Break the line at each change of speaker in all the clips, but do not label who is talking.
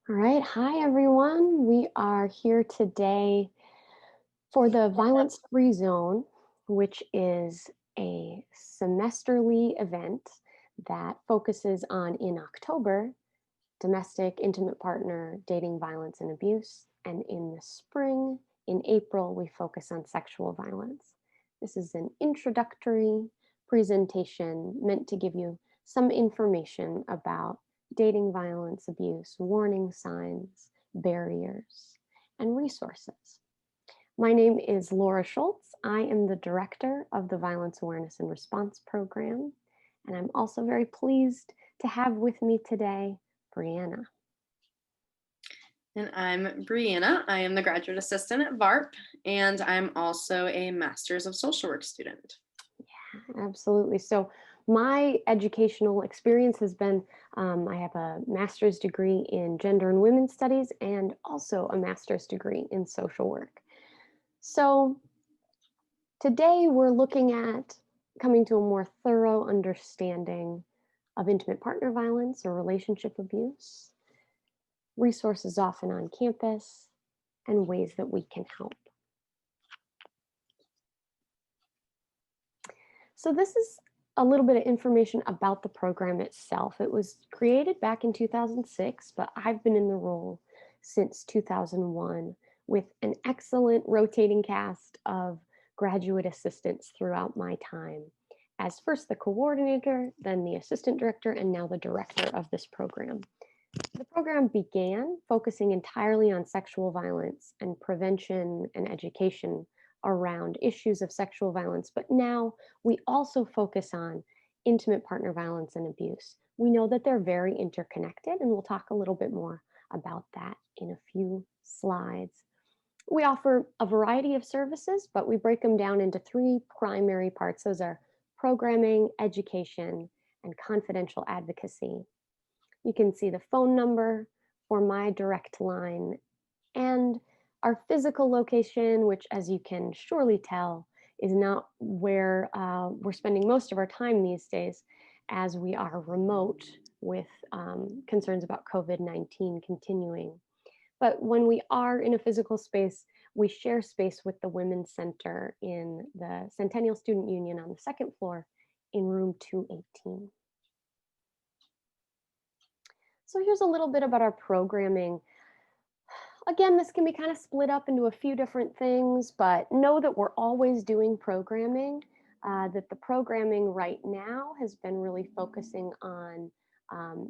All right. Hi, everyone. We are here today for the Violence Free Zone, which is a semesterly event that focuses on, in October, domestic, intimate partner, dating violence and abuse. And in the spring, in April, we focus on sexual violence. This is an introductory presentation meant to give you some information about dating violence, abuse, warning signs, barriers, and resources. My name is Laura Schultz. I am the director of the Violence Awareness and Response Program, and I'm also very pleased to have with me today Brianna.
And I'm Brianna. I am the graduate assistant at VARP, and I'm also a master's of social work student.
Absolutely. So, my educational experience has been I have a master's degree in gender and women's studies and also a master's degree in social work. So, today we're looking at coming to a more thorough understanding of intimate partner violence or relationship abuse, resources often on campus, and ways that we can help. So this is a little bit of information about the program itself. It was created back in 2006, but I've been in the role since 2001 with an excellent rotating cast of graduate assistants throughout my time as first the coordinator, then the assistant director, and now the director of this program. The program began focusing entirely on sexual violence and prevention and education around issues of sexual violence, but now we also focus on intimate partner violence and abuse. We know that they're very interconnected, and we'll talk a little bit more about that in a few slides. We offer a variety of services, but we break them down into three primary parts. Those are programming, education, and confidential advocacy. You can see the phone number for my direct line and our physical location, which, as you can surely tell, is not where we're spending most of our time these days, as we are remote with concerns about COVID-19 continuing. But when we are in a physical space, we share space with the Women's Center in the Centennial Student Union on the second floor in room 218. So here's a little bit about our programming. Again, this can be kind of split up into a few different things, but know that we're always doing programming, that the programming right now has been really focusing on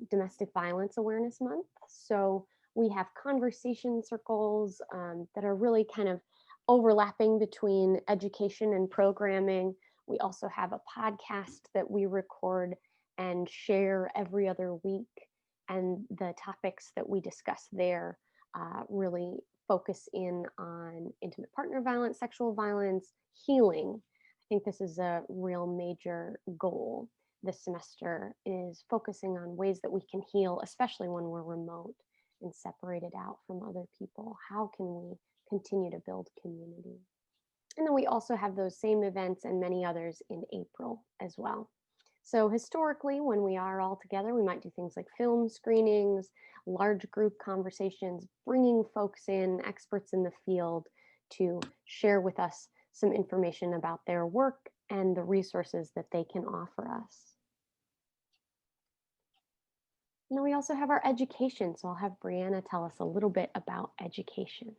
Domestic Violence Awareness Month. So we have conversation circles that are really kind of overlapping between education and programming. We also have a podcast that we record and share every other week, and the topics that we discuss there really focus in on intimate partner violence, sexual violence, healing. I think this is a real major goal this semester, is focusing on ways that we can heal, especially when we're remote and separated out from other people. How can we continue to build community? And then we also have those same events and many others in April as well. So historically, when we are all together, we might do things like film screenings, large group conversations, bringing folks in, experts in the field, to share with us some information about their work and the resources that they can offer us. And then we also have our education. So I'll have Brianna tell us a little bit about education.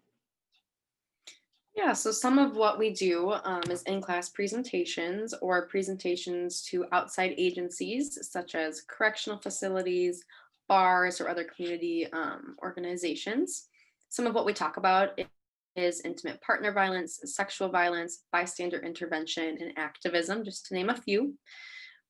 Yeah, so some of what we do is in-class presentations or presentations to outside agencies such as correctional facilities, bars, or other community organizations. Some of what we talk about is intimate partner violence, sexual violence, bystander intervention, and activism, just to name a few.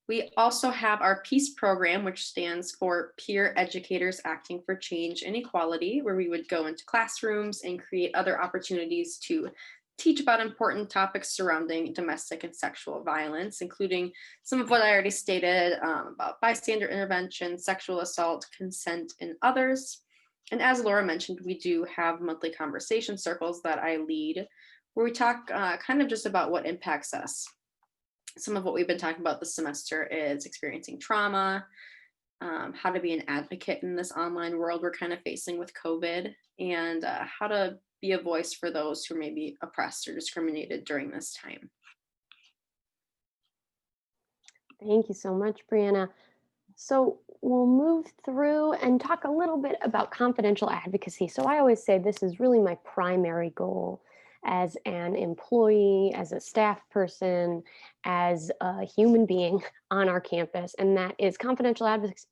We also have our PEACE program, which stands for Peer Educators Acting for Change and Equality, where we would go into classrooms and create other opportunities to teach about important topics surrounding domestic and sexual violence, including some of what I already stated about bystander intervention, sexual assault, consent, and others. And as Laura mentioned, we do have monthly conversation circles that I lead, where we talk kind of just about what impacts us. Some of what we've been talking about this semester is experiencing trauma, how to be an advocate in this online world we're kind of facing with COVID, and how to be a voice for those who may be oppressed or discriminated during this time.
Thank you so much, Brianna. So we'll move through and talk a little bit about confidential advocacy. So I always say this is really my primary goal as an employee, as a staff person, as a human being on our campus, and that is confidential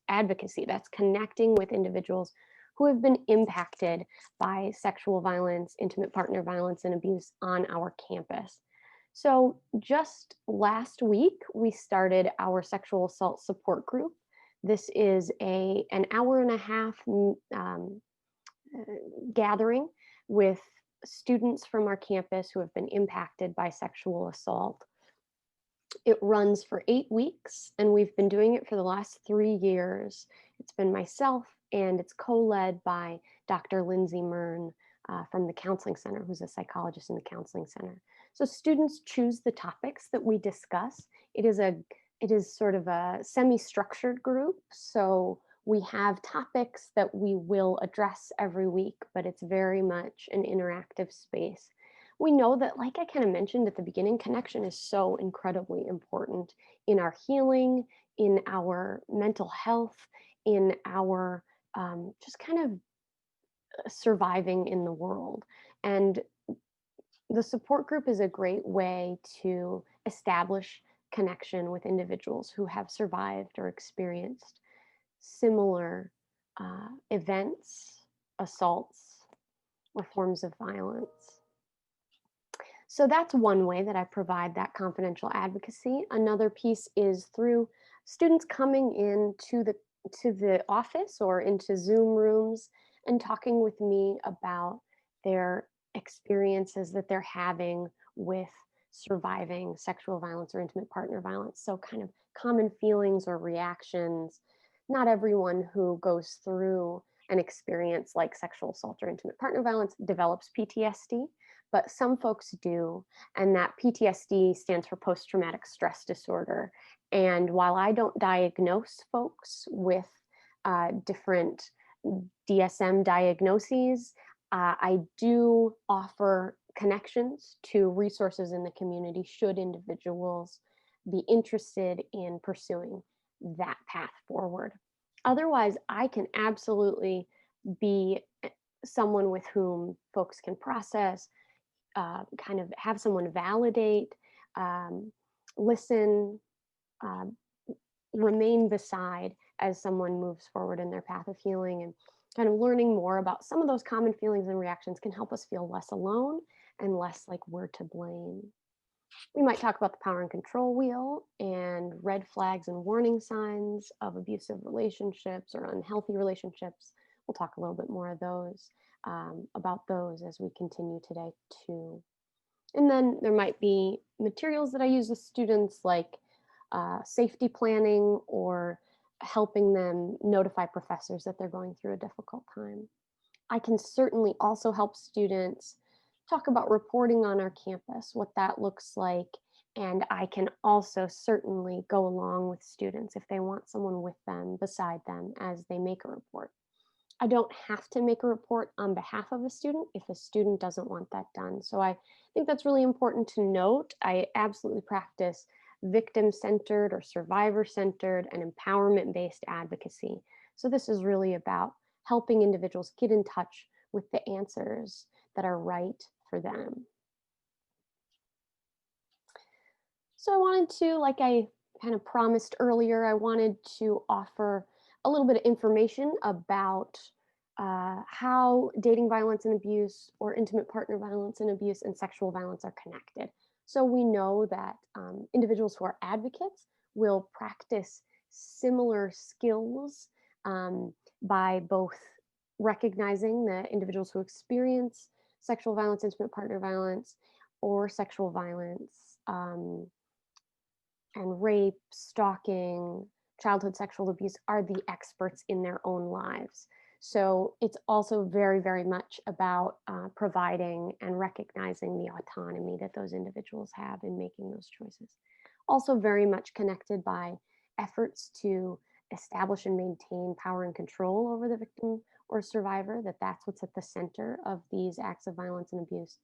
advocacy. That's connecting with individuals who have been impacted by sexual violence, intimate partner violence, and abuse on our campus. So just last week, we started our sexual assault support group. This is an hour and a half gathering with students from our campus who have been impacted by sexual assault. It runs for 8 weeks, and we've been doing it for the last 3 years. It's been myself, and it's co-led by Dr. Lindsay Mern from the Counseling Center, who's a psychologist in the Counseling Center. So students choose the topics that we discuss. It is sort of a semi-structured group, so we have topics that we will address every week, but it's very much an interactive space. We know that, like I kind of mentioned at the beginning, connection is so incredibly important in our healing, in our mental health, in our just kind of surviving in the world. And the support group is a great way to establish connection with individuals who have survived or experienced similar events, assaults, or forms of violence. So that's one way that I provide that confidential advocacy. Another piece is through students coming to the office or into Zoom rooms and talking with me about their experiences that they're having with surviving sexual violence or intimate partner violence. So kind of common feelings or reactions. Not everyone who goes through an experience like sexual assault or intimate partner violence develops PTSD, but some folks do. And that PTSD stands for post-traumatic stress disorder. And while I don't diagnose folks with different DSM diagnoses, I do offer connections to resources in the community should individuals be interested in pursuing that path forward. Otherwise, I can absolutely be someone with whom folks can process, kind of have someone validate, um, listen, um, remain beside as someone moves forward in their path of healing. And kind of learning more about some of those common feelings and reactions can help us feel less alone and less like we're to blame. We might talk about the power and control wheel and red flags and warning signs of abusive relationships or unhealthy relationships. We'll talk a little bit more of those, about those as we continue today too. And then there might be materials that I use with students like safety planning or helping them notify professors that they're going through a difficult time. I can certainly also help students talk about reporting on our campus, what that looks like. And I can also certainly go along with students if they want someone with them, beside them, as they make a report. I don't have to make a report on behalf of a student if a student doesn't want that done. So I think that's really important to note. I absolutely practice victim-centered or survivor-centered and empowerment-based advocacy. So this is really about helping individuals get in touch with the answers that are right for them. So I wanted to, like I kind of promised earlier, I wanted to offer a little bit of information about how dating violence and abuse, or intimate partner violence and abuse, and sexual violence are connected. So we know that individuals who are advocates will practice similar skills by both recognizing the individuals who experience sexual violence, intimate partner violence, or sexual violence, and rape, stalking, childhood sexual abuse are the experts in their own lives. So it's also very, very much about providing and recognizing the autonomy that those individuals have in making those choices. Also very much connected by efforts to establish and maintain power and control over the victim or survivor, that that's what's at the center of these acts of violence and abuse.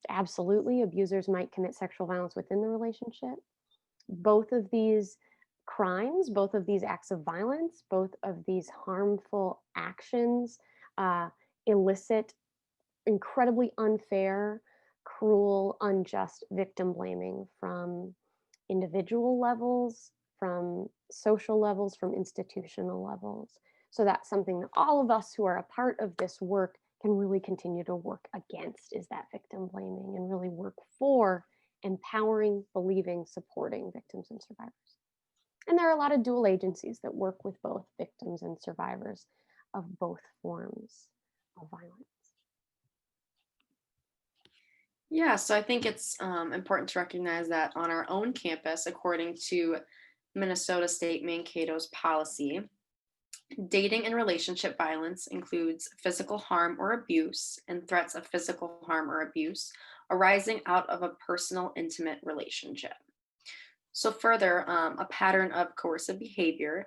Absolutely, abusers might commit sexual violence within the relationship. Both of these crimes, both of these acts of violence, both of these harmful actions uh, elicit incredibly unfair, cruel, unjust victim blaming from individual levels, from social levels, from institutional levels. So that's something that all of us who are a part of this work can really continue to work against, is that victim blaming, and really work for empowering, believing, supporting victims and survivors. And there are a lot of dual agencies that work with both victims and survivors of both forms of violence.
Yeah, so I think it's important to recognize that on our own campus, according to Minnesota State Mankato's policy, dating and relationship violence includes physical harm or abuse and threats of physical harm or abuse arising out of a personal, intimate relationship. So, further, a pattern of coercive behavior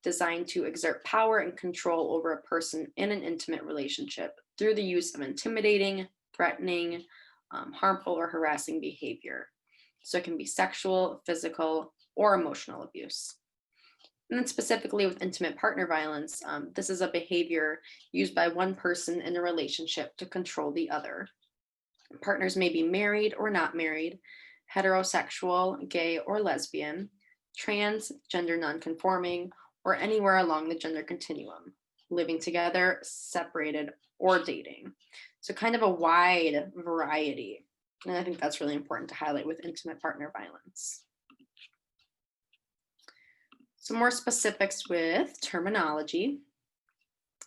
designed to exert power and control over a person in an intimate relationship through the use of intimidating, threatening, harmful, or harassing behavior. So, it can be sexual, physical, or emotional abuse. And then, specifically with intimate partner violence, this is a behavior used by one person in a relationship to control the other. Partners may be married or not married, heterosexual, gay or lesbian, trans, gender nonconforming, or anywhere along the gender continuum, living together, separated, or dating. So, kind of a wide variety. And I think that's really important to highlight with intimate partner violence. Some more specifics with terminology.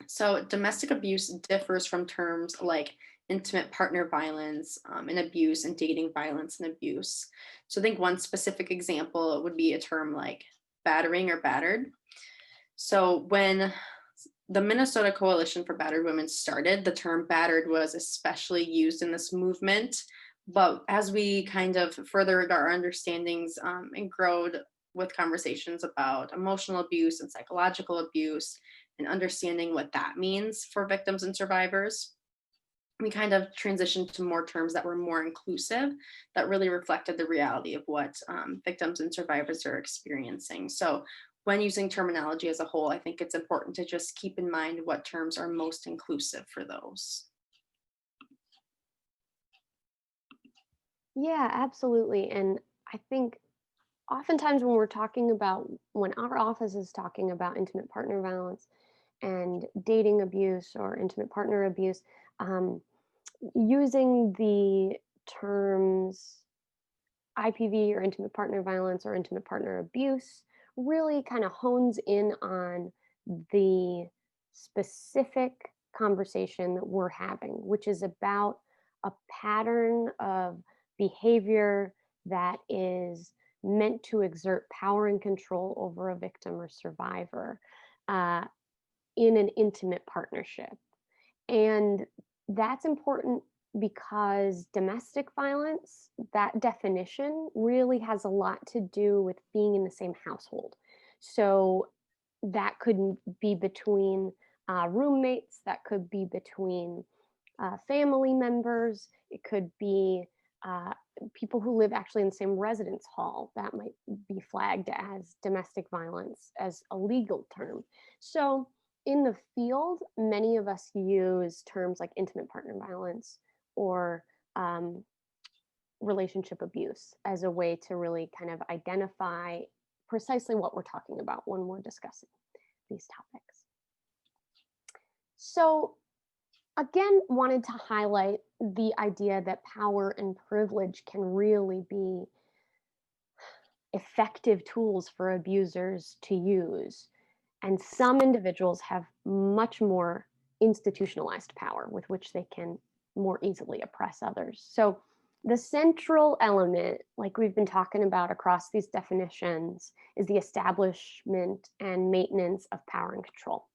So, domestic abuse differs from terms like intimate partner violence and abuse, and dating violence and abuse. So, I think one specific example would be a term like battering or battered. So, when the Minnesota Coalition for Battered Women started, the term battered was especially used in this movement. But as we kind of furthered our understandings and growed with conversations about emotional abuse and psychological abuse and understanding what that means for victims and survivors, we kind of transitioned to more terms that were more inclusive, that really reflected the reality of what victims and survivors are experiencing. So, when using terminology as a whole, I think it's important to just keep in mind what terms are most inclusive for those.
Yeah, absolutely. And I think oftentimes when our office is talking about intimate partner violence and dating abuse or intimate partner abuse, um, using the terms IPV or intimate partner violence or intimate partner abuse really kind of hones in on the specific conversation that we're having, which is about a pattern of behavior that is meant to exert power and control over a victim or survivor uh, in an intimate partnership. And that's important because domestic violence, that definition really has a lot to do with being in the same household. So that could be between roommates, that could be between family members, it could be uh, people who live actually in the same residence hall. That might be flagged as domestic violence as a legal term. So in the field, many of us use terms like intimate partner violence or um, relationship abuse as a way to really kind of identify precisely what we're talking about when we're discussing these topics. So, again, wanted to highlight the idea that power and privilege can really be effective tools for abusers to use. And some individuals have much more institutionalized power with which they can more easily oppress others. So, the central element, like we've been talking about across these definitions, is the establishment and maintenance of power and control.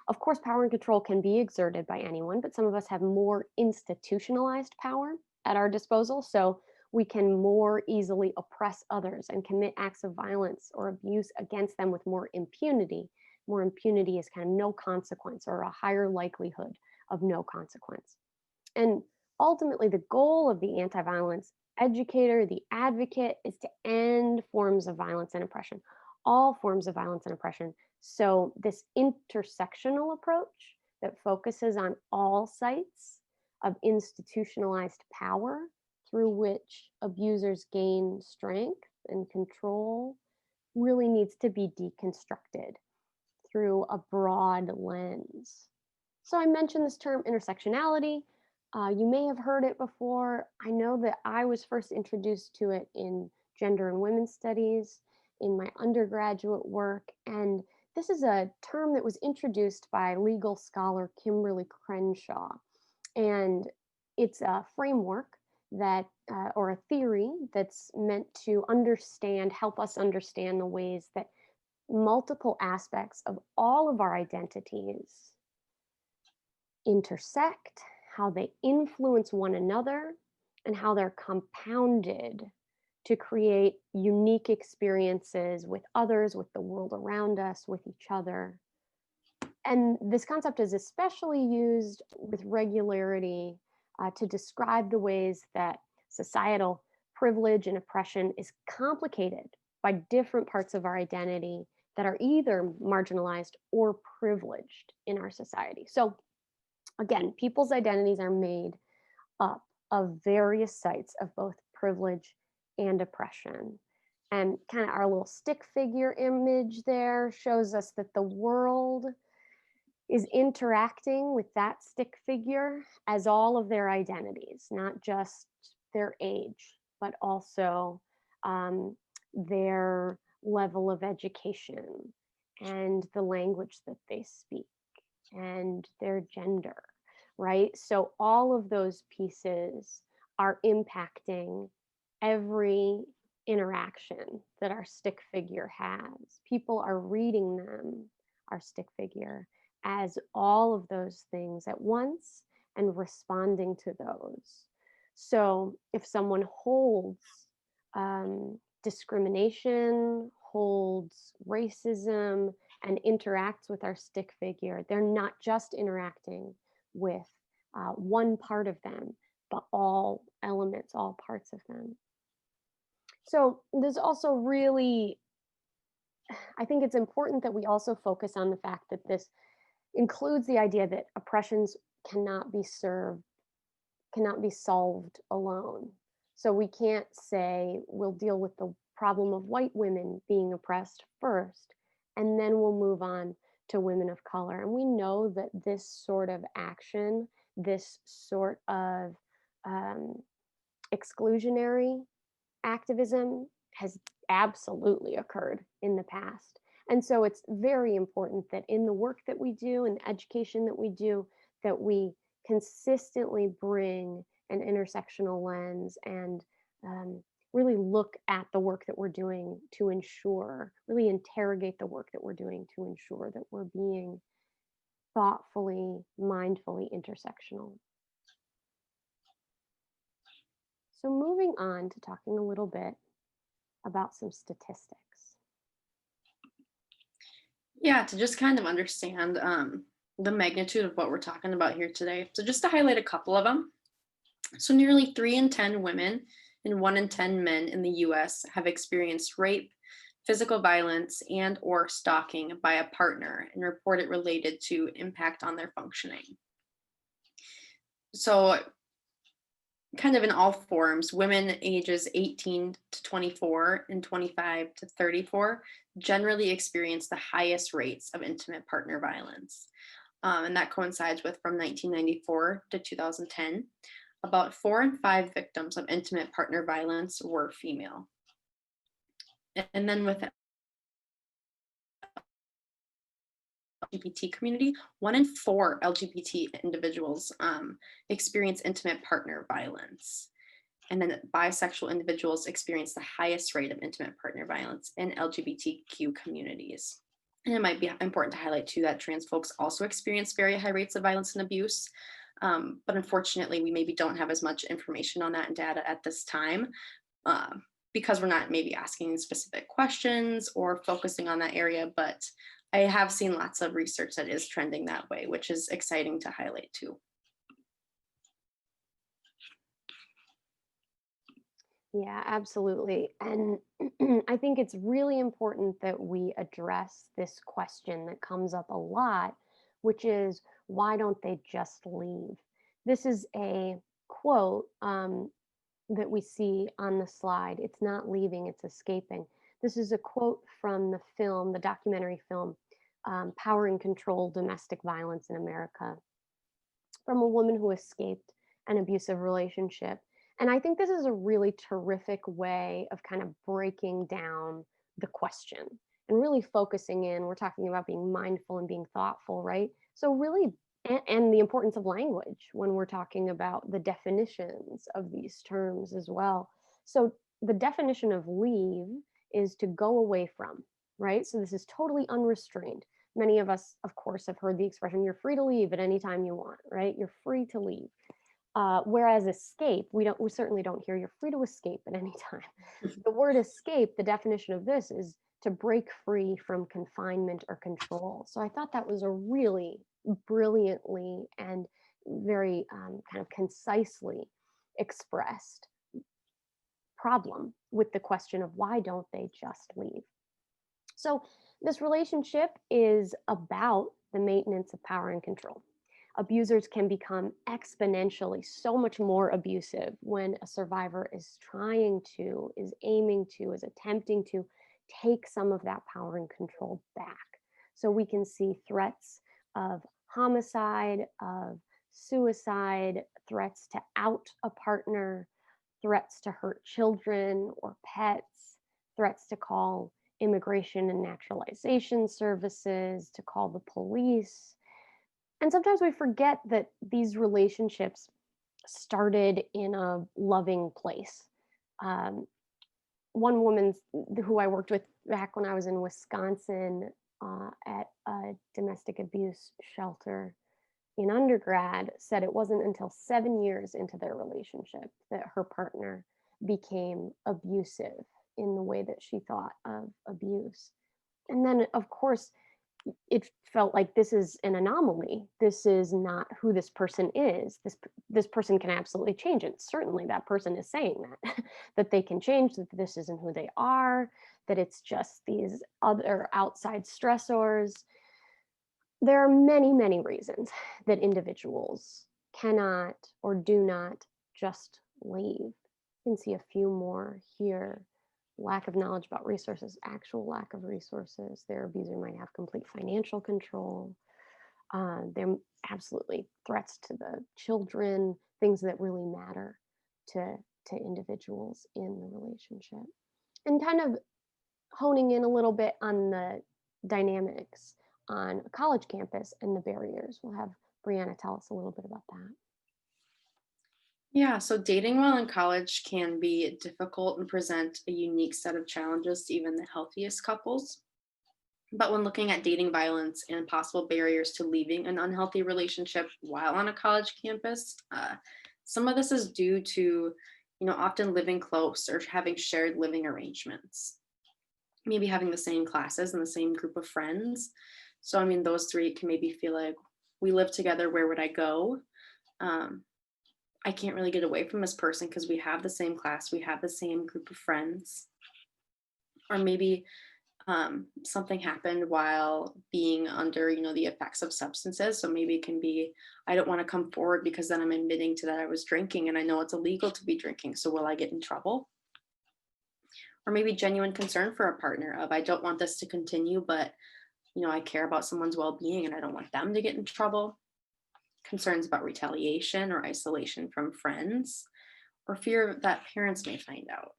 Of course, power and control can be exerted by anyone, but some of us have more institutionalized power at our disposal. So, we can more easily oppress others and commit acts of violence or abuse against them with more impunity. More impunity is kind of no consequence or a higher likelihood of no consequence. And ultimately, the goal of the anti violence educator, the advocate, is to end forms of violence and oppression, all forms of violence and oppression. So, this intersectional approach that focuses on all sites of institutionalized power through which abusers gain strength and control really needs to be deconstructed through a broad lens. So I mentioned this term intersectionality. You may have heard it before. I know that I was first introduced to it in gender and women's studies in my undergraduate work. And this is a term that was introduced by legal scholar Kimberly Crenshaw. And it's a framework that, or a theory that's meant to help us understand the ways that multiple aspects of all of our identities intersect, how they influence one another, and how they're compounded to create unique experiences with others, with the world around us, with each other. And this concept is especially used with regularity to describe the ways that societal privilege and oppression is complicated by different parts of our identity that are either marginalized or privileged in our society. So, again, people's identities are made up of various sites of both privilege and oppression. And kind of our little stick figure image there shows us that the world is interacting with that stick figure as all of their identities, not just their age, but also their level of education and the language that they speak and their gender, right? So all of those pieces are impacting every interaction that our stick figure has. People are reading them, our stick figure, as all of those things at once and responding to those. So if someone holds discrimination, holds racism, and interacts with our stick figure, they're not just interacting with one part of them, but all elements, all parts of them. So there's also really, I think it's important that we also focus on the fact that this includes the idea that oppressions cannot be solved alone. So we can't say we'll deal with the problem of white women being oppressed first, and then we'll move on to women of color. And we know that this sort of action, this sort of exclusionary activism has absolutely occurred in the past. And so it's very important that in the work that we do and the education that we do, that we consistently bring an intersectional lens and really look at the work that we're doing to ensure, really interrogate the work that we're doing to ensure that we're being thoughtfully, mindfully intersectional. So moving on to talking a little bit about some statistics.
Yeah, to just kind of understand the magnitude of what we're talking about here today. So just to highlight a couple of them. So nearly 3 in 10 women and 1 in 10 men in the US have experienced rape, physical violence, and or stalking by a partner and report it related to impact on their functioning. So kind of in all forms, women ages 18 to 24 and 25 to 34 generally experience the highest rates of intimate partner violence. And that coincides with from 1994 to 2010. About 4 in 5 victims of intimate partner violence were female. And then with LGBT community, 1 in 4 LGBT individuals experience intimate partner violence. And then bisexual individuals experience the highest rate of intimate partner violence in LGBTQ communities. And it might be important to highlight too that trans folks also experience very high rates of violence and abuse. But unfortunately, we maybe don't have as much information on that and data at this time, uh, because we're not maybe asking specific questions or focusing on that area. But I have seen lots of research that is trending that way, which is exciting to highlight too.
Yeah, absolutely. And I think it's really important that we address this question that comes up a lot, which is why don't they just leave? This is a quote that we see on the slide. It's not leaving, it's escaping. This is a quote from the film, the documentary film, Power and Control Domestic Violence in America, from a woman who escaped an abusive relationship. And I think this is a really terrific way of kind of breaking down the question and really focusing in. We're talking about being mindful and being thoughtful, right? So, really, and the importance of language when we're talking about the definitions of these terms as well. So, the definition of leave is to go away from, right? So, this is totally unrestrained. Many of us, of course, have heard the expression, you're free to leave at any time you want, right? You're free to leave. Whereas escape, we certainly don't hear you're free to escape at any time. The word escape, the definition of this is to break free from confinement or control. So I thought that was a really brilliantly and very kind of concisely expressed problem with the question of why don't they just leave? So this relationship is about the maintenance of power and control. Abusers can become exponentially so much more abusive when a survivor is trying to, is aiming to, is attempting to take some of that power and control back. So we can see threats of homicide, of suicide, threats to out a partner, threats to hurt children or pets, threats to call immigration and naturalization services, to call the police. And sometimes we forget that these relationships started in a loving place. Um, One woman who I worked with back when I was in Wisconsin at a domestic abuse shelter in undergrad said it wasn't until 7 years into their relationship that her partner became abusive in the way that she thought of abuse. And then, of course, it felt like this is an anomaly. This is not who this person is. This person can absolutely change it. Certainly, that person is saying that that they can change. That this isn't who they are. That it's just these other outside stressors. There are many, many reasons that individuals cannot or do not just leave. You can see a few more here. Lack of knowledge about resources, actual lack of resources. Their abuser might have complete financial control. There absolutely threats to the children, things that really matter to, to individuals in the relationship. And kind of honing in a little bit on the dynamics on a college campus and the barriers. We'll have Brianna tell us a little bit about that.
Yeah, so dating while in college can be difficult and present a unique set of challenges to even the healthiest couples. But when looking at dating violence and possible barriers to leaving an unhealthy relationship while on a college campus, some of this is due to, often living close or having shared living arrangements, maybe having the same classes and the same group of friends. So, I mean, those three can maybe feel like we live together. Where would I go? Um, I can't really get away from this person because we have the same class, we have the same group of friends. Or maybe something happened while being under, the effects of substances. So maybe it can be, I don't want to come forward because then I'm admitting to that I was drinking and I know it's illegal to be drinking. So will I get in trouble? Or maybe genuine concern for a partner of, I don't want this to continue, but I care about someone's well-being and I don't want them to get in trouble. Concerns about retaliation or isolation from friends, or fear that parents may find out.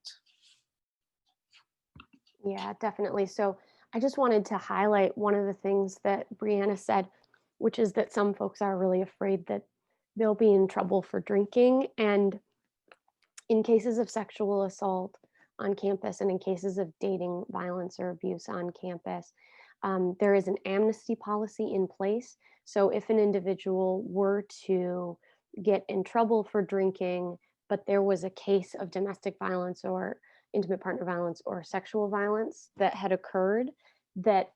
Yeah, definitely. So I just wanted to highlight one of the things that Brianna said, which is that some folks are really afraid that they'll be in trouble for drinking. And in cases of sexual assault on campus and in cases of dating violence or abuse on campus, there is an amnesty policy in place. So if an individual were to get in trouble for drinking, but there was a case of domestic violence or intimate partner violence or sexual violence that had occurred, that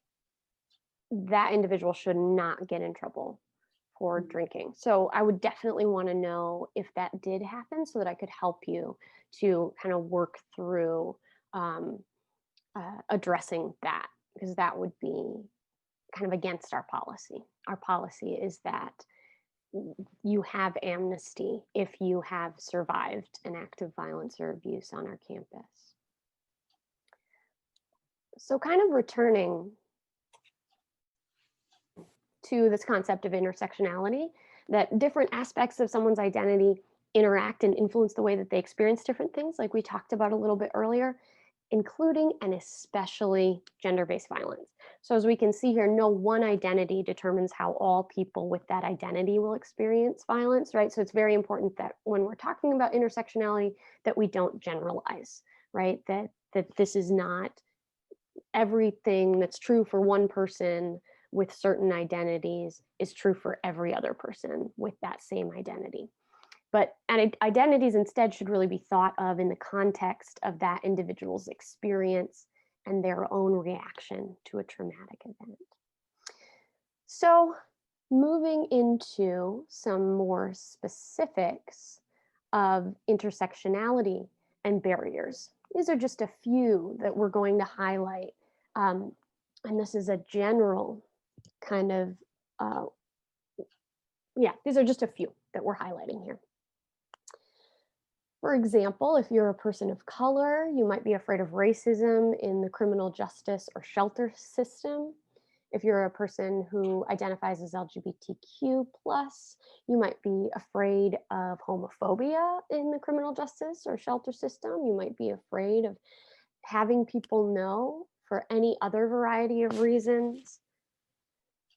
that individual should not get in trouble for
Mhm.
drinking. So I would definitely want to know if that did happen so that I could help you to kind of work through um, addressing that, because that would be kind of against our policy. Our policy is that you have amnesty if you have survived an act of violence or abuse on our campus. So, kind of returning to this concept of intersectionality, that different aspects of someone's identity interact and influence the way that they experience different things, like we talked about a little bit earlier, including and especially gender based violence. So, as we can see here, no one identity determines how all people with that identity will experience violence, right? So, it's very important that when we're talking about intersectionality, that we don't generalize, right? That this is not everything that's true for one person with certain identities is true for every other person with that same identity. But identities instead should really be thought of in the context of that individual's experience and their own reaction to a traumatic event. So, moving into some more specifics of intersectionality and barriers. These are just a few that we're going to highlight. Um, and this is a general kind of, uh, yeah, these are just a few that we're highlighting here. For example, if you're a person of color, you might be afraid of racism in the criminal justice or shelter system. If you're a person who identifies as LGBTQ plus, you might be afraid of homophobia in the criminal justice or shelter system. You might be afraid of having people know for any other variety of reasons.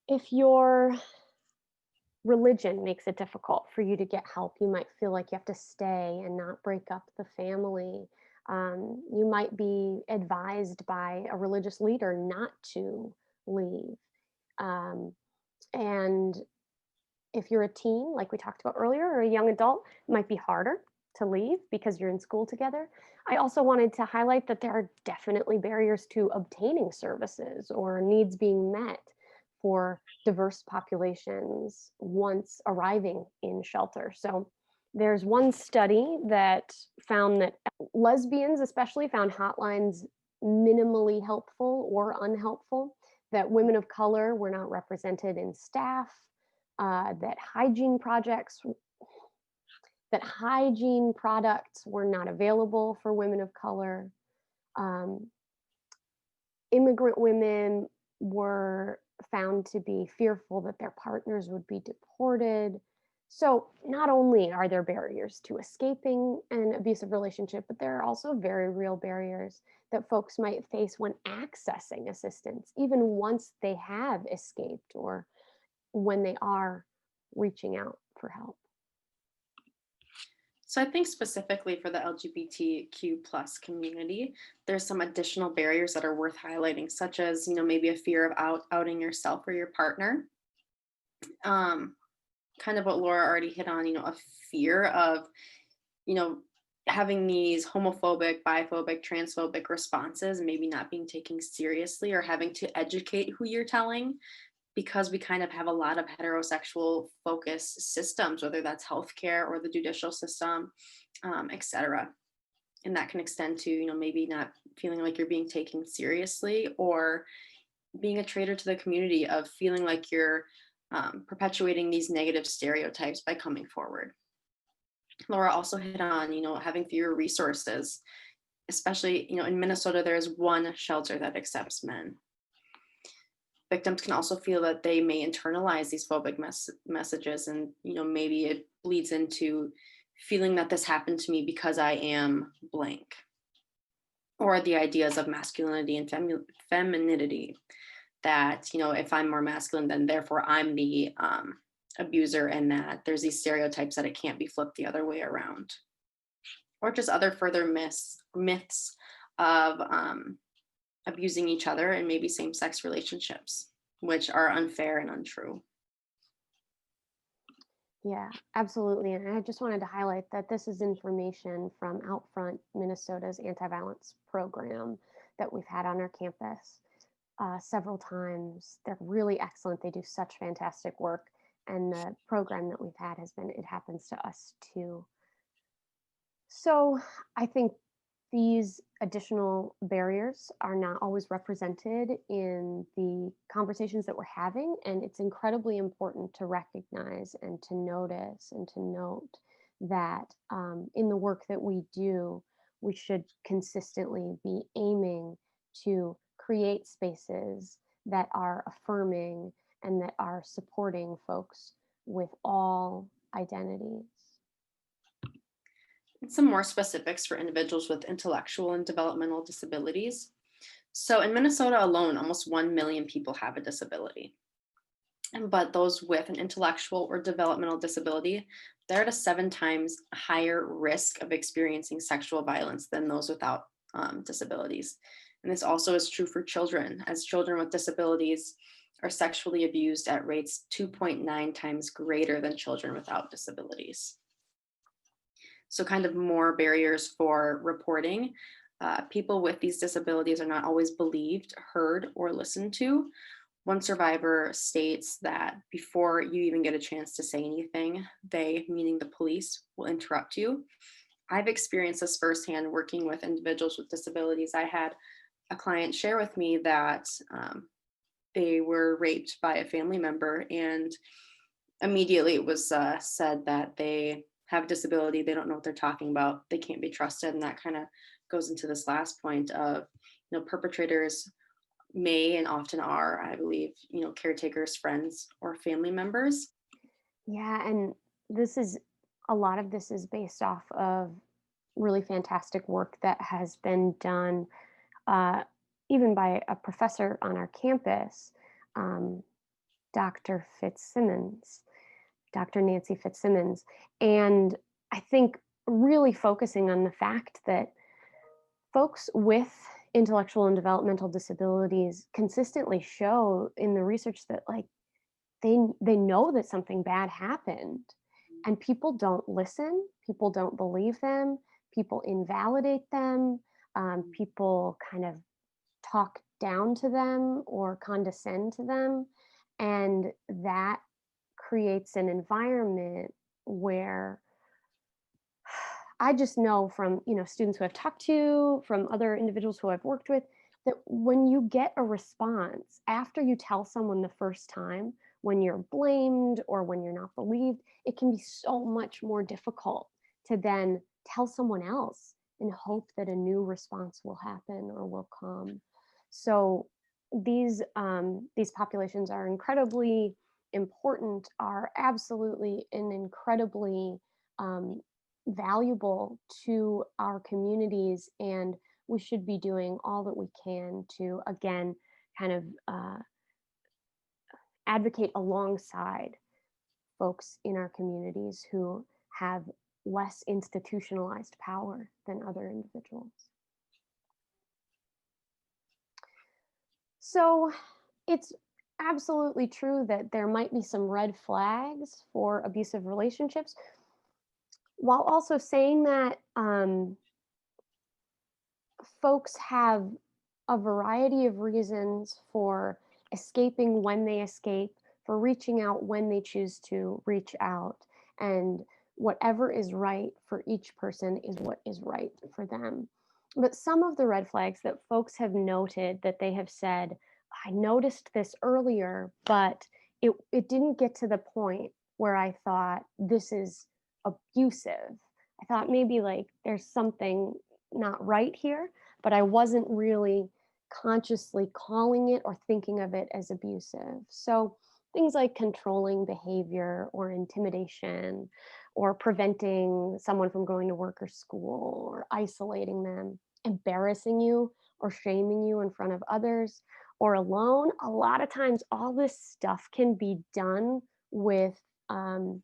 If your religion makes it difficult for you to get help, you might feel like you have to stay and not break up the family. You might be advised by a religious leader not to leave. Um, and if you're a teen, like we talked about earlier, or a young adult, it might be harder to leave because you're in school together. I also wanted to highlight that there are definitely barriers to obtaining services or needs being met for diverse populations once arriving in shelter. So there's one study that found that lesbians, especially, found hotlines minimally helpful or unhelpful, that women of color were not represented in staff, that hygiene products were not available for women of color. Um, Immigrant women were found to be fearful that their partners would be deported. So, not only are there barriers to escaping an abusive relationship, but there are also very real barriers that folks might face when accessing assistance, even once they have escaped or when they are reaching out for help.
So I think specifically for the LGBTQ plus community, there's some additional barriers that are worth highlighting, such as, maybe a fear of outing yourself or your partner. Um, Kind of what Laura already hit on, a fear of, you know, having these homophobic, biphobic, transphobic responses, maybe not being taken seriously or having to educate who you're telling, because we kind of have a lot of heterosexual focused systems, whether that's healthcare or the judicial system, et cetera. And that can extend to, maybe not feeling like you're being taken seriously, or being a traitor to the community, of feeling like you're perpetuating these negative stereotypes by coming forward. Laura also hit on, having fewer resources, especially, in Minnesota, there's one shelter that accepts men. Victims can also feel that they may internalize these phobic messages, and, maybe it bleeds into feeling that this happened to me because I am blank, or the ideas of masculinity and femininity, that, if I'm more masculine, then therefore I'm the abuser, and that there's these stereotypes that it can't be flipped the other way around, or just other further myths of abusing each other and maybe same-sex relationships, which are unfair and untrue.
Yeah, absolutely. And I just wanted to highlight that this is information from Outfront Minnesota's anti-violence program that we've had on our campus several times. They're really excellent. They do such fantastic work. And the program that we've had has been, it happens to us too. So I think these additional barriers are not always represented in the conversations that we're having. And it's incredibly important to recognize and to notice and to note that in the work that we do, we should consistently be aiming to create spaces that are affirming and that are supporting folks with all identities.
And some more specifics for individuals with intellectual and developmental disabilities. So in Minnesota alone, almost 1 million people have a disability. But those with an intellectual or developmental disability, they're at a 7 times higher risk of experiencing sexual violence than those without disabilities. And this also is true for children, as children with disabilities are sexually abused at rates 2.9 times greater than children without disabilities. So, kind of more barriers for reporting. People with these disabilities are not always believed, heard, or listened to. One survivor states that before you even get a chance to say anything, they, meaning the police, will interrupt you. I've experienced this firsthand working with individuals with disabilities. I had a client share with me that they were raped by a family member, and immediately it was said that they have a disability, they don't know what they're talking about, they can't be trusted. And that kind of goes into this last point of, perpetrators may and often are, I believe, caretakers, friends, or family members.
Yeah, and this is a lot of this is based off of really fantastic work that has been done, uh, even by a professor on our campus, um, Dr. Fitzsimmons, Dr. Nancy Fitzsimmons. And I think really focusing on the fact that folks with intellectual and developmental disabilities consistently show in the research that like they know that something bad happened and people don't listen, people don't believe them, people invalidate them, people kind of talk down to them or condescend to them, and that creates an environment where I just know from, students who I've talked to, from other individuals who I've worked with, that when you get a response after you tell someone the first time, when you're blamed or when you're not believed, it can be so much more difficult to then tell someone else and hope that a new response will happen or will come. So these populations are incredibly important, are absolutely and incredibly um, valuable to our communities, and we should be doing all that we can to again kind of advocate alongside folks in our communities who have less institutionalized power than other individuals. So it's absolutely true that there might be some red flags for abusive relationships, while also saying that folks have a variety of reasons for escaping when they escape, for reaching out when they choose to reach out. And whatever is right for each person is what is right for them. But some of the red flags that folks have noted that they have said, I noticed this earlier, but it didn't get to the point where I thought this is abusive. I thought maybe like there's something not right here, but I wasn't really consciously calling it or thinking of it as abusive. So things like controlling behavior or intimidation or preventing someone from going to work or school or isolating them, embarrassing you or shaming you in front of others or alone. A lot of times, all this stuff can be done with um,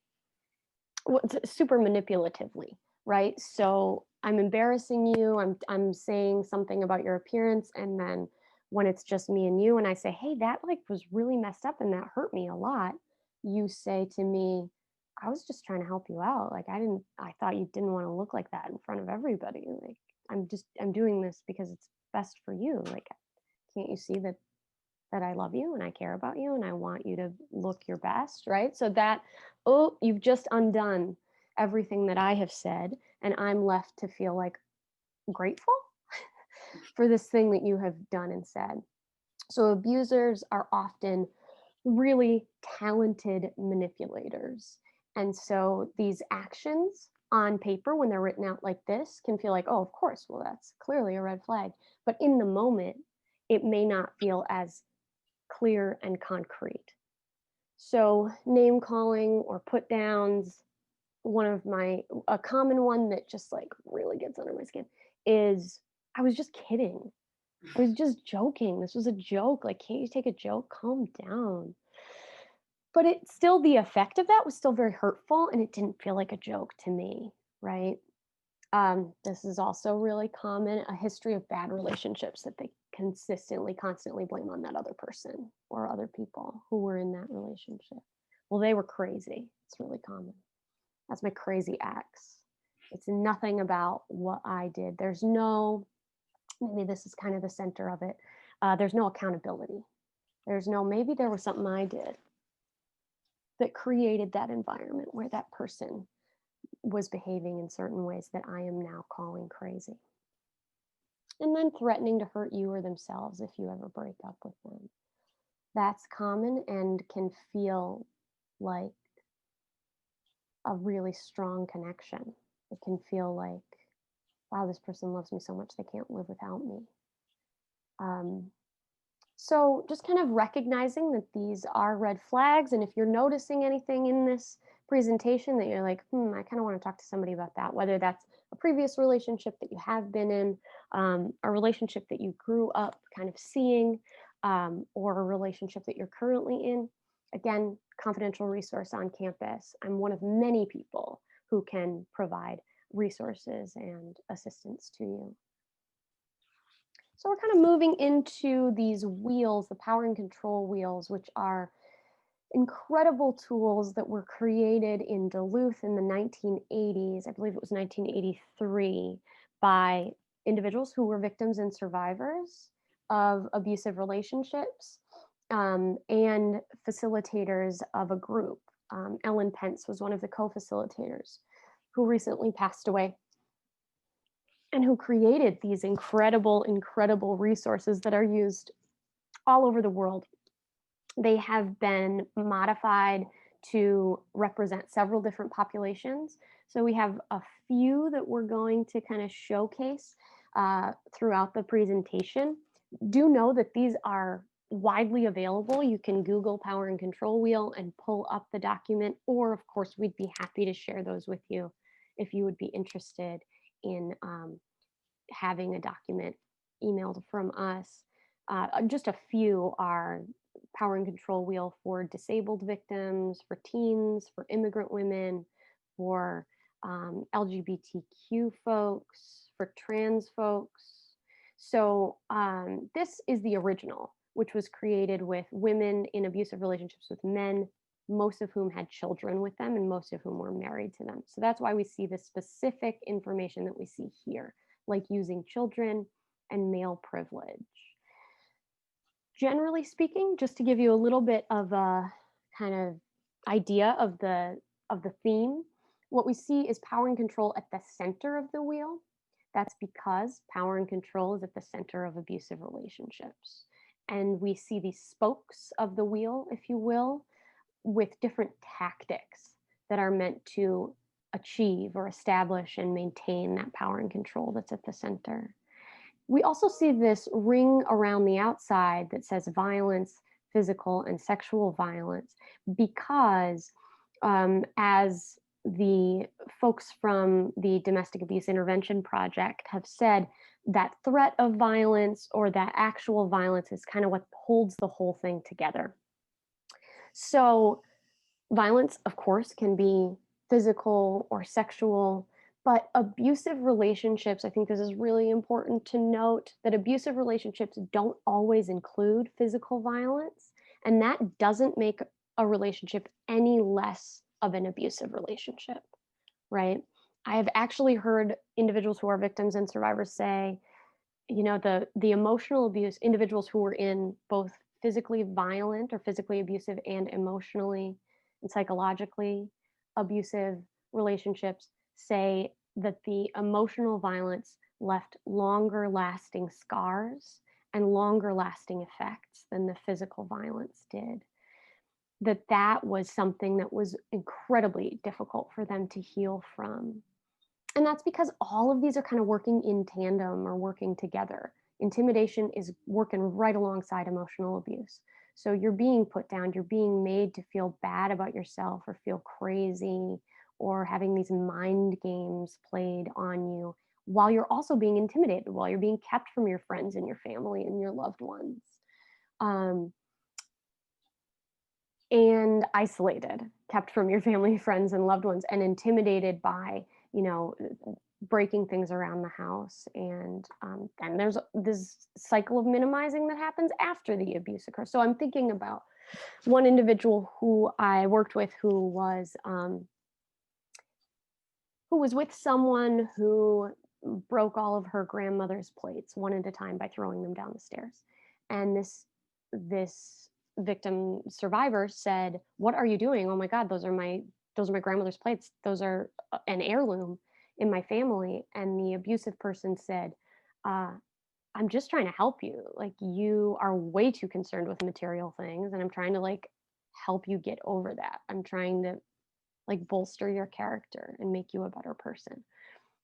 super manipulatively, right? So I'm embarrassing you. I'm saying something about your appearance, and then when it's just me and you, and I say, "Hey, that like was really messed up, and that hurt me a lot," you say to me, I was just trying to help you out. Like, I thought you didn't want to look like that in front of everybody. Like, I'm doing this because it's best for you. Like, can't you see that I love you and I care about you and I want you to look your best, right? So that, oh, you've just undone everything that I have said, and I'm left to feel like grateful for this thing that you have done and said. So abusers are often really talented manipulators. And so these actions on paper, when they're written out like this, can feel like, oh, of course, well, that's clearly a red flag. But in the moment, it may not feel as clear and concrete. So, name calling or put downs, a common one that just like really gets under my skin is, I was just kidding. I was just joking. This was a joke. Like, can't you take a joke? Calm down. But it still, the effect of that was still very hurtful and it didn't feel like a joke to me, right? This is also really common, a history of bad relationships that they constantly blame on that other person or other people who were in that relationship. Well, they were crazy. It's really common. That's my crazy ex. It's nothing about what I did. Maybe this is kind of the center of it. There's no accountability. There's no, maybe there was something I did that created that environment where that person was behaving in certain ways that I am now calling crazy. And then threatening to hurt you or themselves if you ever break up with them. That's common and can feel like a really strong connection. It can feel like, wow, this person loves me so much they can't live without me. Um, So just kind of recognizing that these are red flags. And if you're noticing anything in this presentation that you're like, I kind of want to talk to somebody about that, whether that's a previous relationship that you have been in, a relationship that you grew up kind of seeing, or a relationship that you're currently in. Again, confidential resource on campus. I'm one of many people who can provide resources and assistance to you. So we're kind of moving into these wheels, the power and control wheels, which are incredible tools that were created in Duluth in the 1980s. I believe it was 1983 by individuals who were victims and survivors of abusive relationships, and facilitators of a group. Ellen Pence was one of the co-facilitators who recently passed away and who created these incredible resources that are used all over the world. They have been modified to represent several different populations. So we have a few that we're going to kind of showcase throughout the presentation. Do know that these are widely available. You can Google Power and Control Wheel and pull up the document, or of course, we'd be happy to share those with you if you would be interested in having a document emailed from us. Just a few are Power and Control Wheel for disabled victims, for teens, for immigrant women, for LGBTQ folks, for trans folks. So this is the original, which was created with women in abusive relationships with men, most of whom had children with them and most of whom were married to them. So that's why we see the specific information that we see here, like using children and male privilege. Generally speaking, just to give you a little bit of a kind of idea of the theme, what we see is power and control at the center of the wheel. That's because power and control is at the center of abusive relationships. And we see these spokes of the wheel, if you will, with different tactics that are meant to achieve or establish and maintain that power and control that's at the center. We also see this ring around the outside that says violence, physical and sexual violence, because as the folks from the Domestic Abuse Intervention Project have said, that threat of violence or that actual violence is kind of what holds the whole thing together. So violence, of course, can be physical or sexual, but abusive relationships, I think this is really important to note that abusive relationships don't always include physical violence, and that doesn't make a relationship any less of an abusive relationship, right? I have actually heard individuals who are victims and survivors say, the emotional abuse, individuals who were in both physically violent or physically abusive and emotionally and psychologically abusive relationships, say that the emotional violence left longer lasting scars and longer lasting effects than the physical violence did. That was something that was incredibly difficult for them to heal from. And that's because all of these are kind of working in tandem or working together. Intimidation is working right alongside emotional abuse. So you're being put down, you're being made to feel bad about yourself or feel crazy or having these mind games played on you while you're also being intimidated, while you're being kept from your friends and your family and your loved ones. Um, and isolated, kept from your family, friends, and loved ones, and intimidated by, you know, breaking things around the house. And then there's this cycle of minimizing that happens after the abuse occurs. So I'm thinking about one individual who I worked with who was with someone who broke all of her grandmother's plates one at a time by throwing them down the stairs. And this victim survivor said, "What are you doing? Oh my God, those are my grandmother's plates. Those are an heirloom in my family." And the abusive person said, uh, "I'm just trying to help you. Like, you are way too concerned with material things, and I'm trying to like help you get over that. I'm trying to like bolster your character and make you a better person."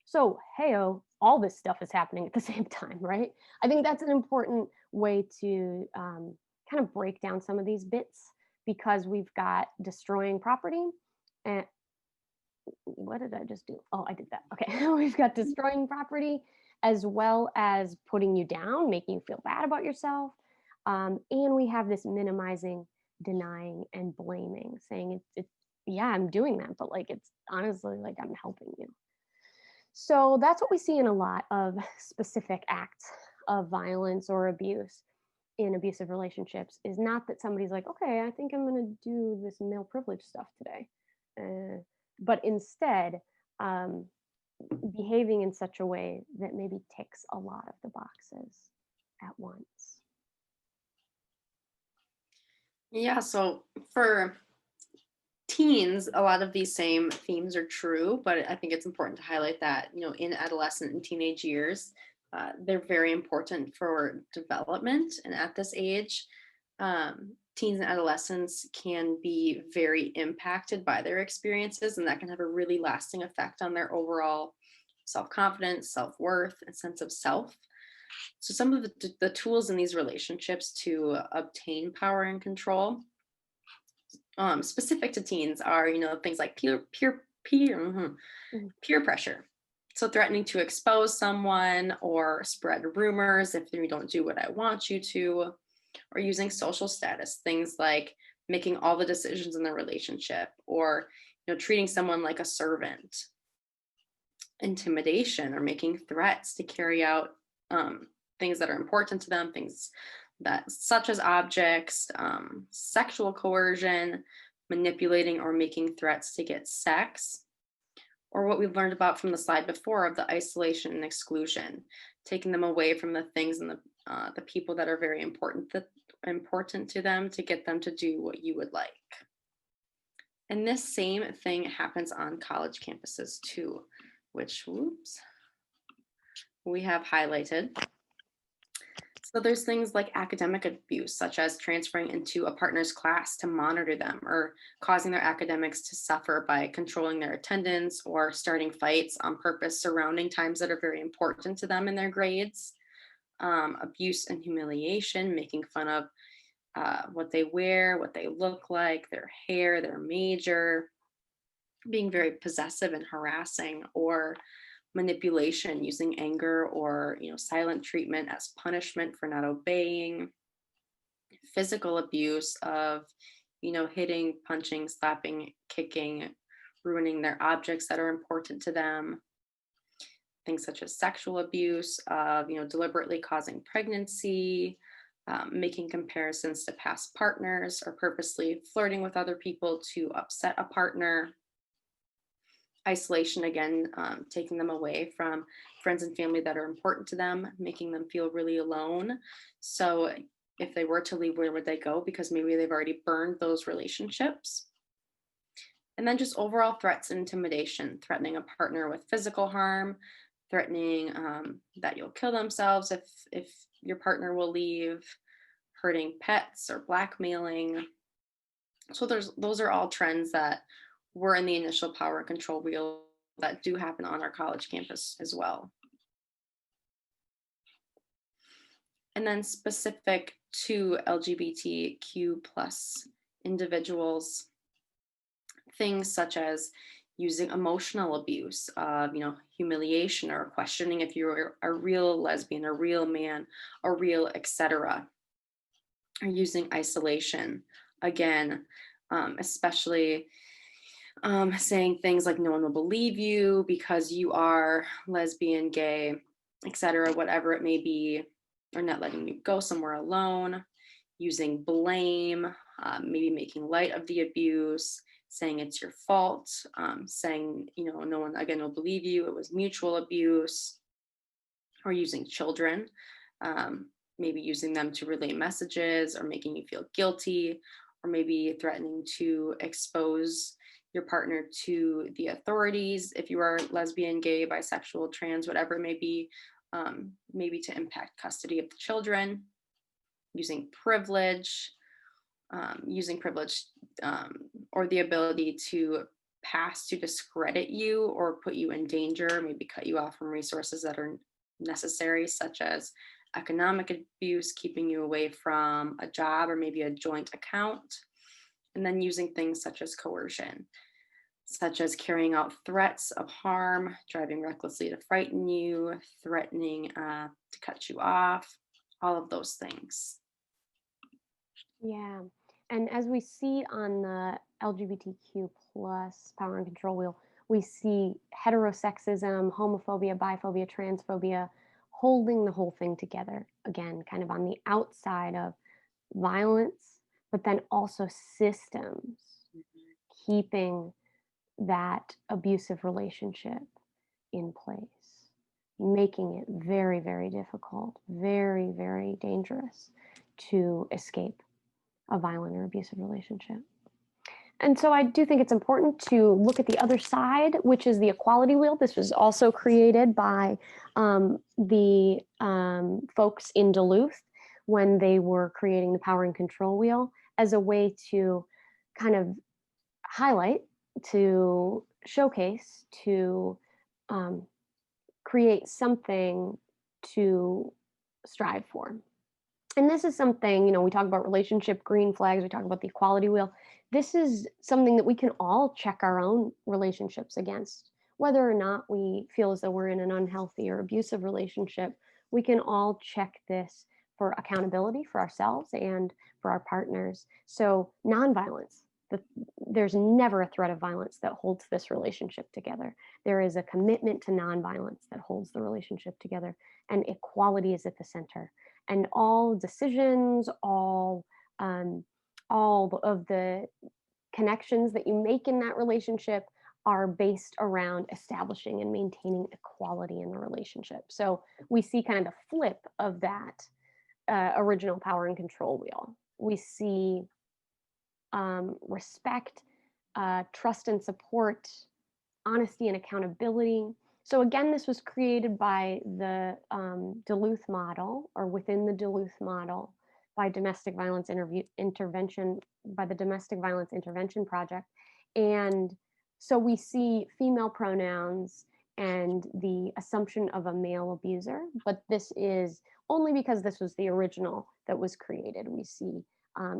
So, heyo, all this stuff is happening at the same time, right? I think that's an important way to kind of break down some of these bits, because we've got destroying property. And what did I just do? Oh, I did that. Okay. We've got destroying property as well as putting you down, making you feel bad about yourself. And we have this minimizing, denying, and blaming, saying yeah, I'm doing that, but like, it's honestly like I'm helping you. So that's what we see in a lot of specific acts of violence or abuse in abusive relationships, is not that somebody's like, okay, I think I'm going to do this male privilege stuff today. But instead, um, behaving in such a way that maybe ticks a lot of the boxes at once.
Yeah, so for teens, a lot of these same themes are true, but I think it's important to highlight that, in adolescent and teenage years, they're very important for development. And at this age, teens and adolescents can be very impacted by their experiences, and that can have a really lasting effect on their overall self confidence, self worth, and sense of self. So, some of the tools in these relationships to obtain power and control, specific to teens, are things like
Mhm.
peer pressure. So threatening to expose someone or spread rumors if you don't do what I want you to, or using social status, things like making all the decisions in the relationship, or treating someone like a servant. Intimidation, or making threats to carry out things that are important to them, things that such as objects, sexual coercion, manipulating or making threats to get sex, or what we've learned about from the slide before of the isolation and exclusion, taking them away from the things and the people that are very important to them, to get them to do what you would like. And this same thing happens on college campuses too, which, whoops, we have highlighted. So there's things like academic abuse, such as transferring into a partner's class to monitor them, or causing their academics to suffer by controlling their attendance, or starting fights on purpose surrounding times that are very important to them in their grades. Abuse and humiliation, making fun of what they wear, what they look like, their hair, their major, being very possessive and harassing, or manipulation, using anger or silent treatment as punishment for not obeying. Physical abuse of hitting, punching, slapping, kicking, ruining their objects that are important to them. Things such as sexual abuse of deliberately causing pregnancy, making comparisons to past partners or purposely flirting with other people to upset a partner. Isolation, again, taking them away from friends and family that are important to them, making them feel really alone. So if they were to leave, where would they go? Because maybe they've already burned those relationships. And then just overall threats and intimidation, threatening a partner with physical harm, threatening that you'll kill themselves if your partner will leave, hurting pets or blackmailing. So those are all trends that were in the initial power and control wheel that do happen on our college campus as well. And then specific to LGBTQ plus individuals, things such as using emotional abuse, humiliation or questioning if you're a real lesbian, a real man, a real etc., or using isolation. Again, especially saying things like no one will believe you because you are lesbian, gay, etc., whatever it may be, or not letting you go somewhere alone, using blame, maybe making light of the abuse, saying it's your fault, saying, no one again will believe you, it was mutual abuse, or using children, maybe using them to relay messages or making you feel guilty, or maybe threatening to expose your partner to the authorities if you are lesbian, gay, bisexual, trans, whatever it may be, maybe to impact custody of the children, using privilege, or the ability to pass to discredit you or put you in danger, maybe cut you off from resources that are necessary, such as economic abuse, keeping you away from a job or maybe a joint account, and then using things such as coercion, such as carrying out threats of harm, driving recklessly to frighten you, threatening to cut you off, all of those things.
Yeah. And as we see on the LGBTQ plus power and control wheel, we see heterosexism, homophobia, biphobia, transphobia holding the whole thing together. Again, kind of on the outside of violence, but then also systems keeping that abusive relationship in place, making it very, very difficult, very, very dangerous to escape a violent or abusive relationship. And so I do think it's important to look at the other side, which is the equality wheel. This was also created by the folks in Duluth when they were creating the power and control wheel as a way to kind of highlight, to showcase, to um, create something to strive for. And this is something, we talk about relationship green flags, we talk about the equality wheel. This is something that we can all check our own relationships against. Whether or not we feel as though we're in an unhealthy or abusive relationship, we can all check this for accountability for ourselves and for our partners. So nonviolence, there's never a threat of violence that holds this relationship together. There is a commitment to nonviolence that holds the relationship together, and equality is at the center. And all decisions, all of the connections that you make in that relationship are based around establishing and maintaining equality in the relationship. So we see kind of the flip of that original power and control wheel. We see respect, trust and support, honesty and accountability. So again, this was created by the Duluth model, or within the Duluth model, by domestic violence intervention, by the Domestic Violence Intervention Project. And so we see female pronouns and the assumption of a male abuser, but this is only because this was the original that was created. We see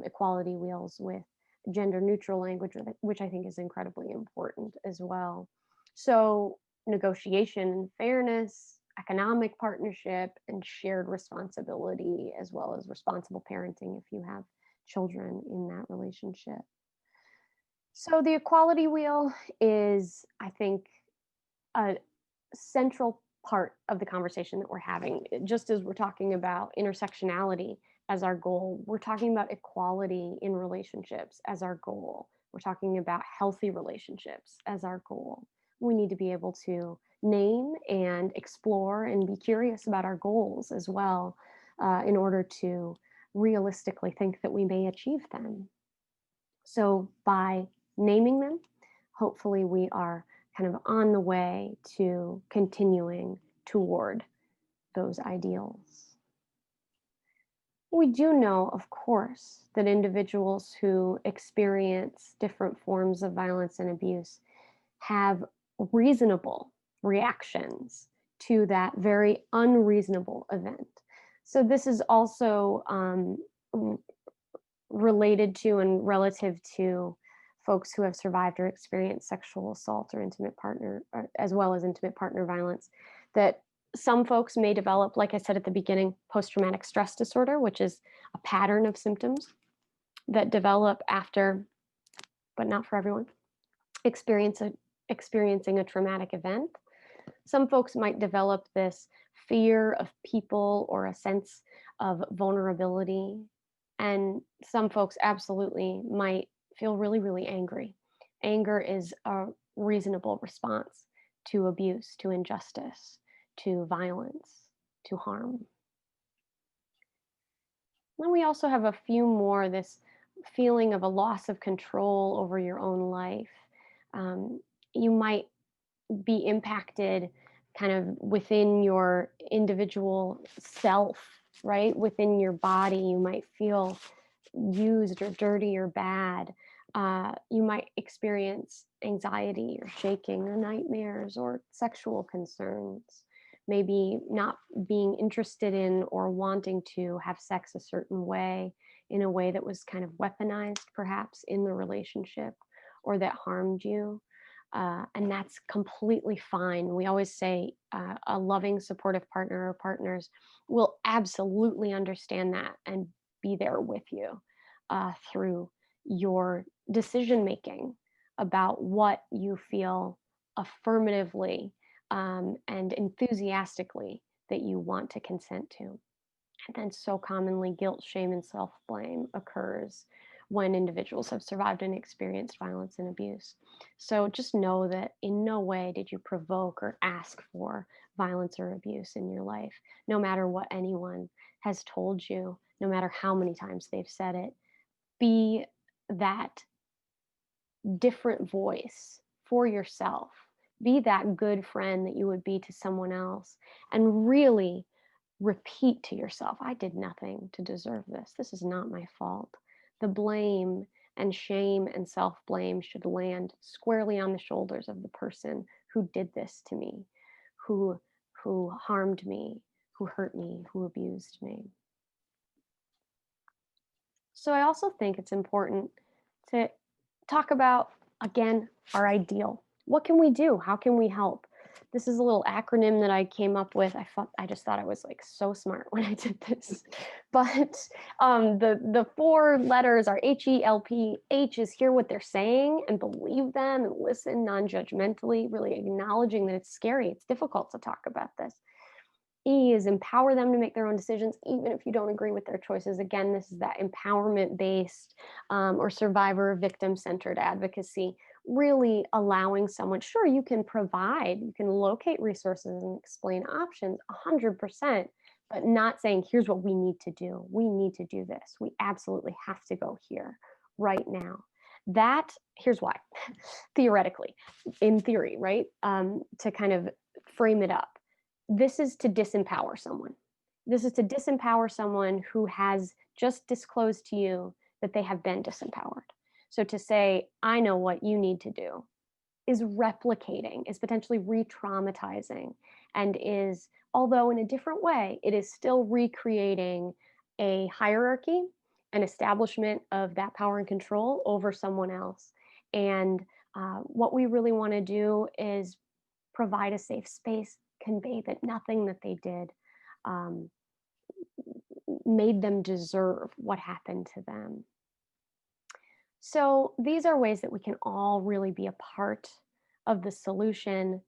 equality wheels with gender neutral language, which I think is incredibly important as well. So negotiation, fairness, economic partnership, and shared responsibility, as well as responsible parenting if you have children in that relationship. So the equality wheel is, I think, a central part of the conversation that we're having. Just as we're talking about intersectionality, as our goal. We're talking about equality in relationships as our goal. We're talking about healthy relationships as our goal. We need to be able to name and explore and be curious about our goals as well, in order to realistically think that we may achieve them. So, by naming them, hopefully we are kind of on the way to continuing toward those ideals. We do know, of course, that individuals who experience different forms of violence and abuse have reasonable reactions to that very unreasonable event. So, this is also related to and relative to folks who have survived or experienced sexual assault or intimate partner, or, as well as intimate partner violence, that some folks may develop, like I said at the beginning, post-traumatic stress disorder, which is a pattern of symptoms that develop after, but not for everyone, experience a, experiencing a traumatic event. Some folks might develop this fear of people or a sense of vulnerability. And some folks absolutely might feel really, really angry. Anger is a reasonable response to abuse, to injustice, to violence, to harm. Then we also have a few more this feeling of a loss of control over your own life. You might be impacted kind of within your individual self, right? Within your body, you might feel used or dirty or bad. You might experience anxiety or shaking or nightmares or sexual concerns. Maybe not being interested in or wanting to have sex a certain way, in a way that was kind of weaponized, perhaps, in the relationship or that harmed you. And that's completely fine. We always say a loving, supportive partner or partners will absolutely understand that and be there with you through your decision making about what you feel affirmatively and enthusiastically that you want to consent to. And then so commonly guilt, shame, and self blame occurs when individuals have survived and experienced violence and abuse. So just know that in no way did you provoke or ask for violence or abuse in your life, no matter what anyone has told you, no matter how many times they've said it. Be that different voice for yourself. Be that good friend that you would be to someone else, and really repeat to yourself, I did nothing to deserve this. This is not my fault. The blame and shame and self blame should land squarely on the shoulders of the person who did this to me, who, who harmed me, who hurt me, who abused me. So I also think it's important to talk about, again, our ideal. What can we do? How can we help? This is a little acronym that I came up with. I just thought I was like so smart when I did this. But the four letters are HELP. H is hear what they're saying and believe them and listen non-judgmentally, really acknowledging that it's scary. It's difficult to talk about this. E is empower them to make their own decisions, even if you don't agree with their choices. Again, this is that empowerment based or survivor victim centered advocacy, really allowing someone, sure, you can provide, you can locate resources and explain options 100%, but not saying, here's what we need to do. We need to do this. We absolutely have to go here right now. That, here's why, theoretically, in theory, right? To kind of frame it up, this is to disempower someone. This is to disempower someone who has just disclosed to you that they have been disempowered. So to say, I know what you need to do, is replicating, is potentially re-traumatizing, and is, although in a different way, it is still recreating a hierarchy, an establishment of that power and control over someone else. And what we really want to do is provide a safe space, convey that nothing that they did um, made them deserve what happened to them. So these are ways that we can all really be a part of the solution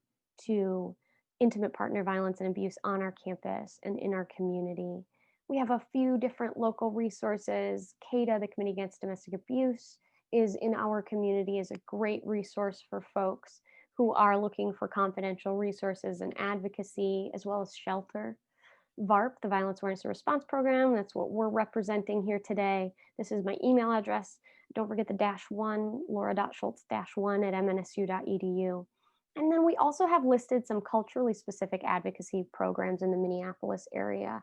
to intimate partner violence and abuse on our campus and in our community. We have a few different local resources. CADA, the Committee Against Domestic Abuse, is in our community is a great resource for folks who are looking for confidential resources and advocacy, as well as shelter. VARP, the Violence Awareness and Response Program. That's what we're representing here today. This is my email address. Don't forget the -1, laura.schultz-1 at mnsu.edu. And then we also have listed some culturally specific advocacy programs in the Minneapolis area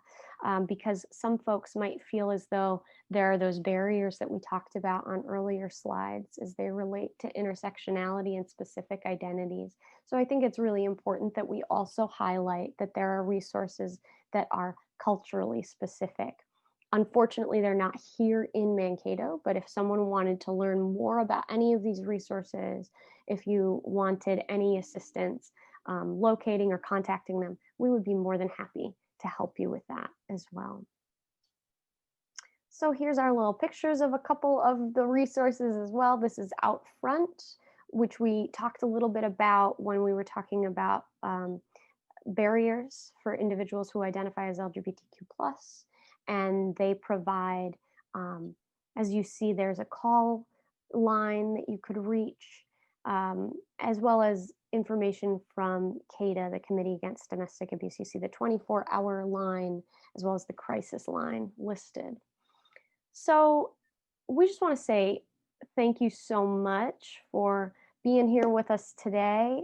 because some folks might feel as though there are those barriers that we talked about on earlier slides as they relate to intersectionality and specific identities. So I think it's really important that we also highlight that there are resources that are culturally specific. Unfortunately, they're not here in Mankato, but if someone wanted to learn more about any of these resources, if you wanted any assistance locating or contacting them, we would be more than happy to help you with that as well. So here's our little pictures of a couple of the resources as well. This is out front, which we talked a little bit about when we were talking about barriers for individuals who identify as LGBTQ plus, and they provide, as you see, there's a call line that you could reach, as well as information from CADA, the Committee Against Domestic Abuse. You see the 24-hour line as well as the crisis line listed. So we just want to say thank you so much for being here with us today.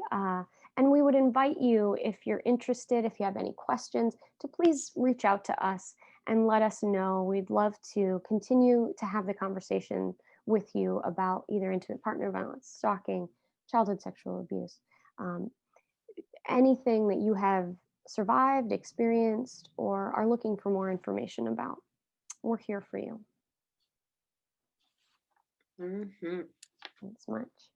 And we would invite you, if you're interested, if you have any questions, to please reach out to us and let us know. We'd love to continue to have the conversation with you about either intimate partner violence, stalking, childhood sexual abuse, um, anything that you have survived, experienced, or are looking for more information about. We're here for you.
Mhm.
Thanks so much.